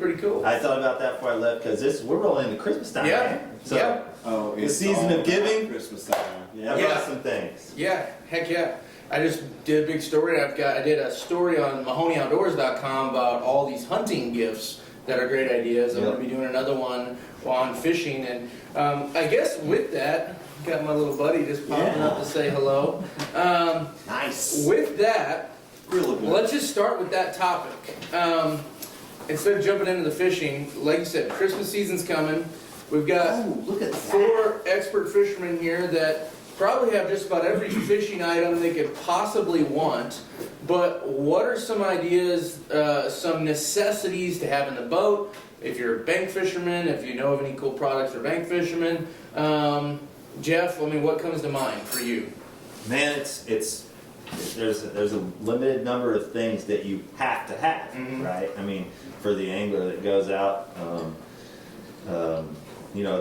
pretty cool. I thought about that before I left because we're rolling into Christmas time, man. So Yeah. Oh, the season of giving. Christmas time. I brought some things. Yeah, heck yeah. I just did a big story. I did a story on MahoneyOutdoors.com about all these hunting gifts that are great ideas. I'm going to be doing another one on fishing. And I guess with that, got my little buddy just popping up to say hello. Nice. With that, Really good. let's just start with that topic. Instead of jumping into the fishing, like you said, Christmas season's coming. We've got Look at that. 4 expert fishermen here that probably have just about every fishing item they could possibly want. But what are some ideas, some necessities to have in the boat? If you're a bank fisherman, if you know of any cool products for bank fishermen. Jeff, I mean, what comes to mind for you? Man, there's a limited number of things that you have to have, right? I mean, for the angler that goes out,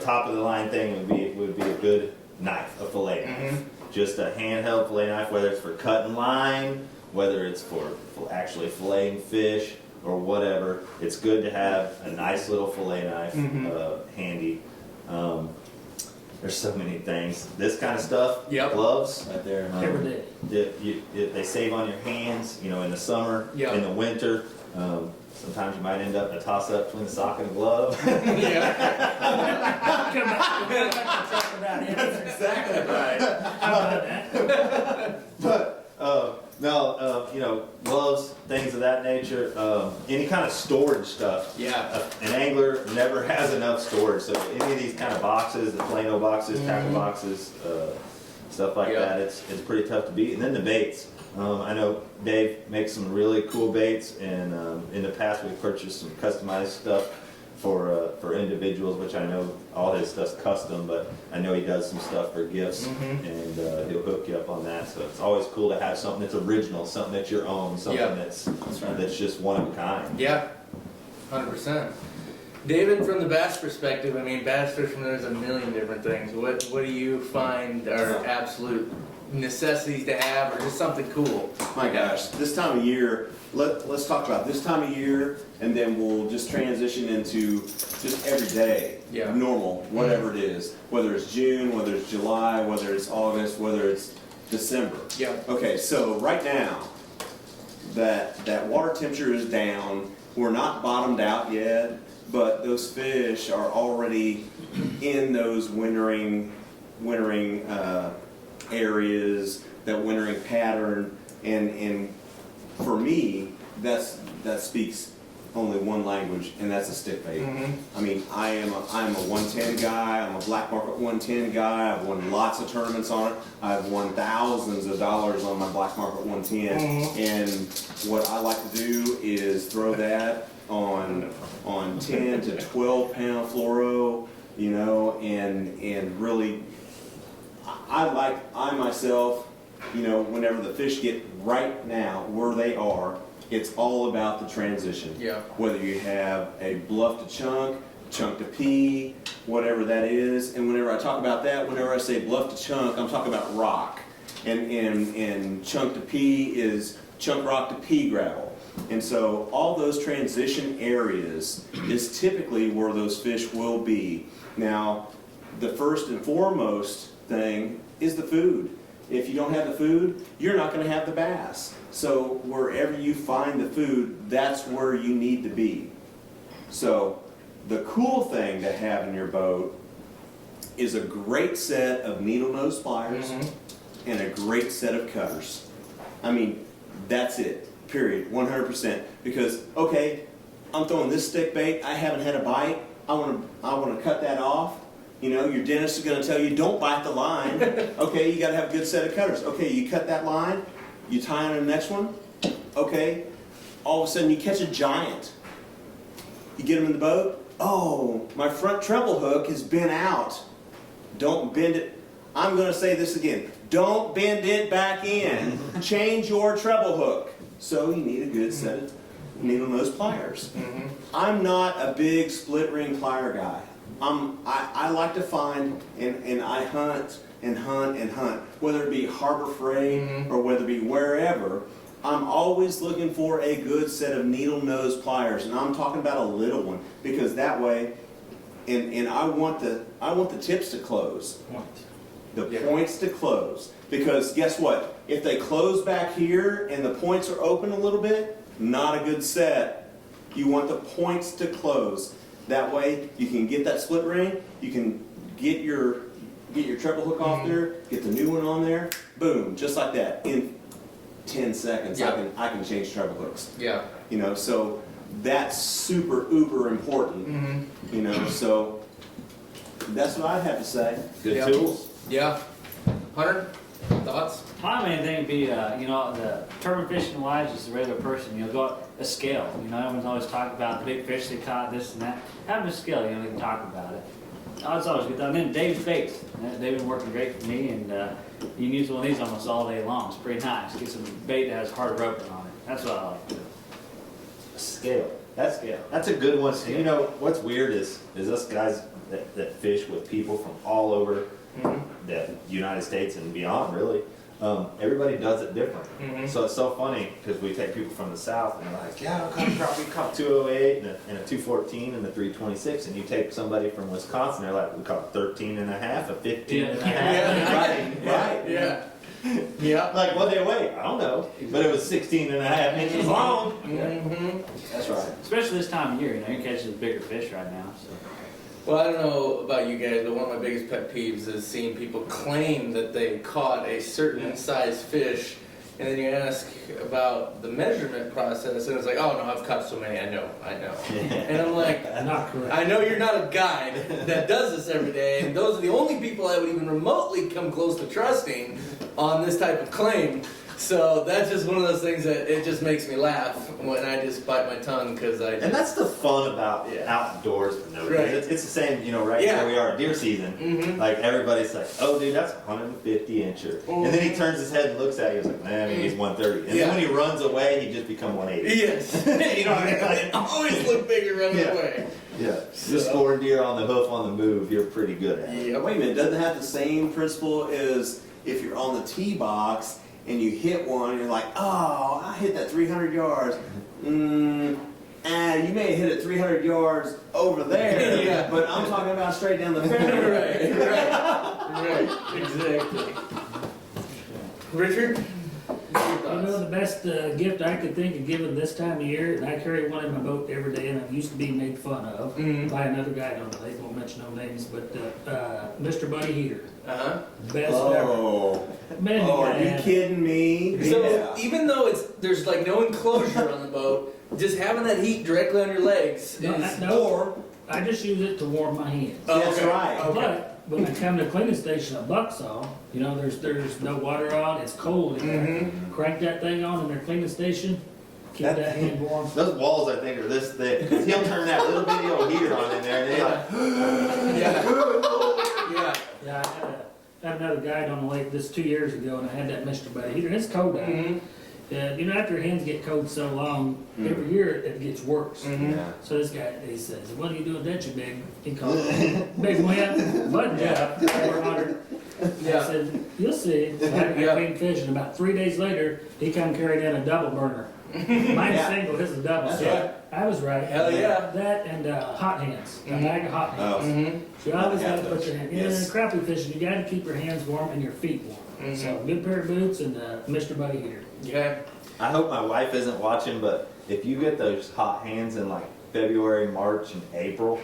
top of the line thing would be a good knife, a fillet knife. Just a handheld fillet knife, whether it's for cutting line, whether it's for actually filleting fish or whatever. It's good to have a nice little fillet knife handy. There's so many things. This kind of stuff, gloves, Right there. Every day. they save on your hands. In the summer, in the winter. Sometimes you might end up in a toss-up between the sock and the glove. That's exactly right. Gloves, things of that nature. Any kind of storage stuff. Yeah. An angler never has enough storage. So any of these kind of boxes, the Plano boxes, tackle boxes, stuff like that, it's pretty tough to beat. And then the baits. I know Dave makes some really cool baits, and in the past we've purchased some customized stuff for individuals, which I know all his stuff's custom, but I know he does some stuff for gifts, and he'll hook you up on that. So it's always cool to have something that's original, something that's your own, something that's just one of a kind. Yeah, 100%. David, from the bass perspective, I mean, bass fishermen, there's a million different things. What do you find are absolute necessities to have, or just something cool? My gosh, this time of year, let's talk about this time of year, and then we'll just transition into just every day, normal, whatever it is, whether it's June, whether it's July, whether it's August, whether it's December. Yeah. Okay, so right now, that water temperature is down. We're not bottomed out yet, but those fish are already in those wintering areas, that wintering pattern, and for me, that speaks only one language, and that's a stick bait. I mean, I'm a 110 guy. I'm a black market 110 guy. I've won lots of tournaments on it. I've won thousands of dollars on my black market 110. And what I like to do is throw that on 10 to 12 pound fluoro, and really, I myself, whenever the fish get right now where they are, it's all about the transition. Yeah. Whether you have a bluff to chunk to pea, whatever that is. And whenever I talk about that, whenever I say bluff to chunk, I'm talking about rock. And chunk to pea is chunk rock to pea gravel. And so all those transition areas is typically where those fish will be. Now, the first and foremost thing is the food. If you don't have the food, you're not going to have the bass. So wherever you find the food, that's where you need to be. So the cool thing to have in your boat is a great set of needle nose pliers and a great set of cutters. I mean, that's it, period, 100%. Because, okay, I'm throwing this stick bait, I haven't had a bite, I want to cut that off. Your dentist is going to tell you, don't bite the line. Okay, you got to have a good set of cutters. Okay, you cut that line, you tie on the next one. Okay, all of a sudden you catch a giant. You get them in the boat. Oh, my front treble hook has been out. Don't bend it. I'm going to say this again. Don't bend it back in. Change your treble hook. So you need a good set of needle nose pliers. I'm not a big split ring plier guy. I like to find, and I hunt and hunt and hunt, whether it be Harbor Freight or whether it be wherever. I'm always looking for a good set of needle nose pliers, and I'm talking about a little one, because that way, and I want the tips to close. The points to close. Because guess what? If they close back here and the points are open a little bit, not a good set. You want the points to close. That way you can get that split ring, you can get your treble hook off there, get the new one on there, boom, just like that. In 10 seconds I can change treble hooks. Yeah. You know, so that's super uber important. You know, so that's what I'd have to say. Good Yeah. tools. Yeah. Hunter, thoughts? My main thing would be, the tournament fishing wise, just a regular person, go out a scale. Everyone's always talking about the big fish they caught, this and that. Have a scale, they can talk about it. It's always good. And then Dave's baits. They've been working great for me, and you can use one of these almost all day long. It's pretty nice. Get some bait that has hard roping on it. That's what I like to do. Scale. That's a good one. And you know what's weird is us guys that fish with people from all over the United States and beyond, really. Everybody does it different. So it's so funny because we take people from the south and they're like, yeah, we caught 208 and a 214 and a 326, and you take somebody from Wisconsin, they're like, we caught 13 and a half, a 15 and a half. Right. Yeah. Yeah. Like, what they weigh? I don't know. But it was 16 and a half inches long. That's right. Especially this time of year, you catch the bigger fish right now. So. Well, I don't know about you guys, but one of my biggest pet peeves is seeing people claim that they caught a certain size fish, and then you ask about the measurement process, and it's like, oh no, I've caught so many, I know. And I'm like, Not correct. I know you're not a guide that does this every day, and those are the only people I would even remotely come close to trusting on this type of claim. So that's just one of those things that it just makes me laugh when I just bite my tongue because I just... And that's the fun about outdoors. Right. It's the same, right where we are, deer season. Like everybody's like, oh dude, that's 150 incher. And then he turns his head and looks at you, he's like, man, he's 130. And then when he runs away, he just become 180. Yes. They always look bigger running away. Yeah. Just scoring deer on the hoof on the move, you're pretty good at it. Yeah. Wait a minute, doesn't it have the same principle as if you're on the tee box and you hit one, and you're like, oh, I hit that 300 yards. You may have hit it 300 yards over there, but I'm talking about straight down the fairway. Right, exactly. Richard? The best gift I could think of giving this time of year, and I carry one in my boat every day, and I used to be made fun of by another guy, I don't know, they won't mention no names, but Mr. Buddy Heater. Best ever. Man, Are you kidding me? So even though there's like no enclosure on the boat, just having that heat directly on your legs is... No, I just use it to warm my hands. That's right. But when I come to the cleaning station at Bucksaw, there's no water on, it's cold in there. Crank that thing on in their cleaning station, keep that hand warm. Those walls, I think, are this thick. 'Cause he'll turn that little bitty old heater on in there, and they're like, Yeah. Yeah, I had another guide on the lake this 2 years ago, and I had that Mr. Buddy Heater, and it's cold out. After your hands get cold so long, every year it gets worse. So this guy, he says, what are you doing that, you big? He calls it big wind, button job, 400. I said, you'll see. I clean fish, and about 3 days later, he come carried in a double burner. Mine's single, his is double. That's So right. I was right. Hell yeah. That and hot hands, a bag of hot hands. So you always got to put your hands. Yes. In crappie fishing, you got to keep your hands warm and your feet warm. So good pair of boots and Mr. Buddy Heater. Okay. I hope my wife isn't watching, but if you get those hot hands in like February, March, and April,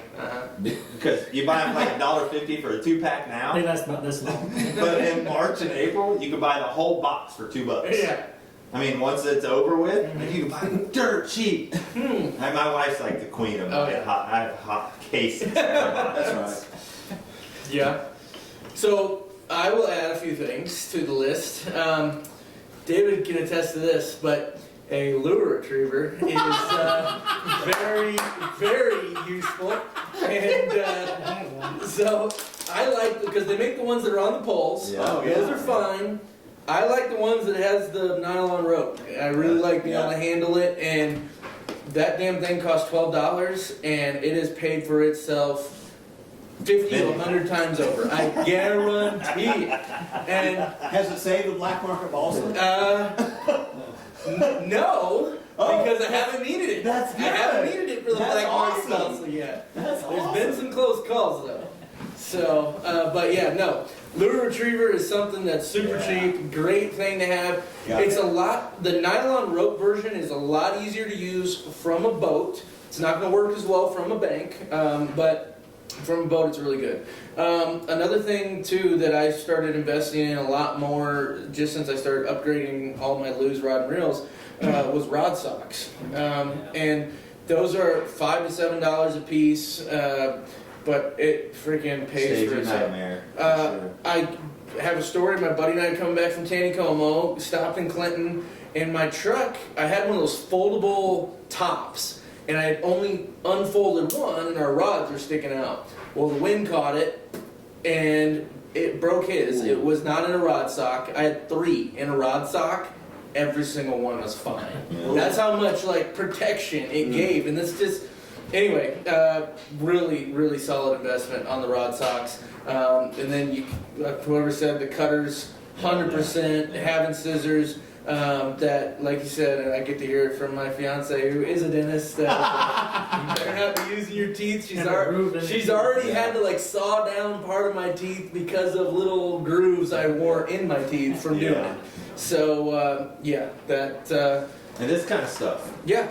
because you buy them like $1.50 for a 2-pack now, They last about this long. but in March and April, you can buy the whole box for $2. Yeah. I mean, once it's over with, you can buy them dirt cheap. And my wife's like the queen of Oh, my yeah. I have hot cases. That's right. Yeah. So I will add a few things to the list. David can attest to this, but a lure retriever is very, very useful. And so I like, because they make the ones that are on the poles. Yeah. Oh, yeah. Those are fine. I like the ones that has the nylon rope. I really like being able to handle it, and that damn thing costs $12, and it has paid for itself 50 to 100 times over. I guarantee it. And Has it saved the black market also? No, Oh, because I haven't needed it. that's I haven't good. needed it for the That's black market awesome. salsa yet. That's There's been some close calls though. So, but yeah, no. Lure retriever is something that's super Yeah. cheap, great thing to have. Yeah. It's a lot, the nylon rope version is a lot easier to use from a boat. It's not gonna work as well from a bank, but from a boat it's really good. Another thing too that I started investing in a lot more just since I started upgrading all my Lew's rod and reels was rod socks. And those are $5 to $7 a piece, but it freaking pays Saves for your itself. nightmare. for sure. I have a story. My buddy and I coming back from Taneycomo, stopped in Clinton, and my truck, I had one of those foldable tops, and I had only unfolded one, and our rods were sticking out. Well, the wind caught it, and it broke his. It was not in a rod sock. I had 3 in a rod sock. Every single one was fine. Yeah. That's how much like protection it gave, and this just. Anyway, really, really solid investment on the rod socks. And then you, whoever said the cutters, 100%, having scissors. That, like you said, and I get to hear it from my fiance, who is a dentist. You better not be using your teeth. She's already had to like saw down part of my teeth because of little grooves I wore in my teeth from doing it. So yeah, that And this kind of stuff, yeah.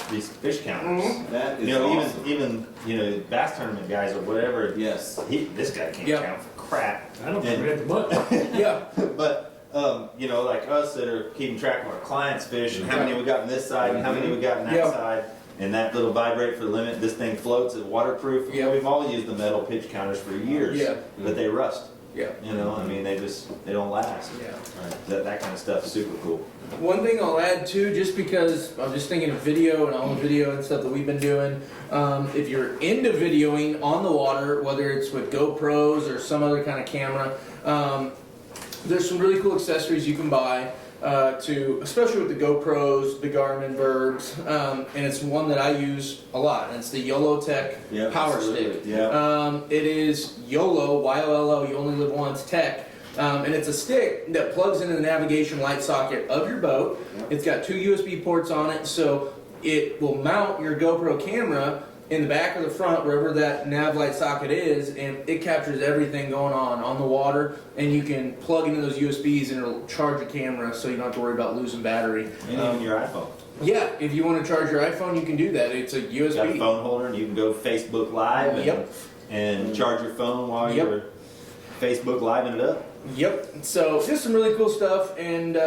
these fish counters. That is You know, awesome. even bass tournament guys or whatever. Yes. This guy can't Yeah. count for crap. I don't And- forget the book. Yeah. But like us that are keeping track of our clients' fish and how many we got on this side and how many we got on that Yeah. side, and that little vibrate for the limit. This thing floats. It's waterproof. Yeah. We've all used the metal pitch counters for years. Yeah. But they rust. Yeah. I mean, they don't last. Yeah. That kind of stuff is super cool. One thing I'll add too, just because I'm just thinking of video and all the video and stuff that we've been doing. If you're into videoing on the water, whether it's with GoPros or some other kind of camera, there's some really cool accessories you can buy. Especially with the GoPros, the Garmin Verbs, and it's one that I use a lot, and it's the YOLO Tech Yeah, Power absolutely. Stick. Yeah. It is YOLO, Y-O-L-O, you only live once, Tech, and it's a stick that plugs into the navigation light socket of your boat. Yep. It's got 2 USB ports on it, so it will mount your GoPro camera in the back or the front, wherever that nav light socket is, and it captures everything going on the water, and you can plug into those USBs and it'll charge your camera so you don't have to worry about losing battery. And even your iPhone. Yeah, if you want to charge your iPhone, you can do that. It's a You got a USB. phone holder and you can go Facebook Live and, Yep. and charge your phone while Yep. you're Facebook Living it up. Yep. So just some really cool stuff, and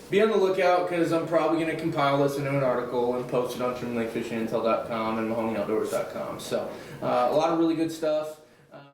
be on the lookout because I'm probably going to compile this into an article and post it on TrumanLakeFishingIntel.com and MahoneyOutdoors.com. So a lot of really good stuff.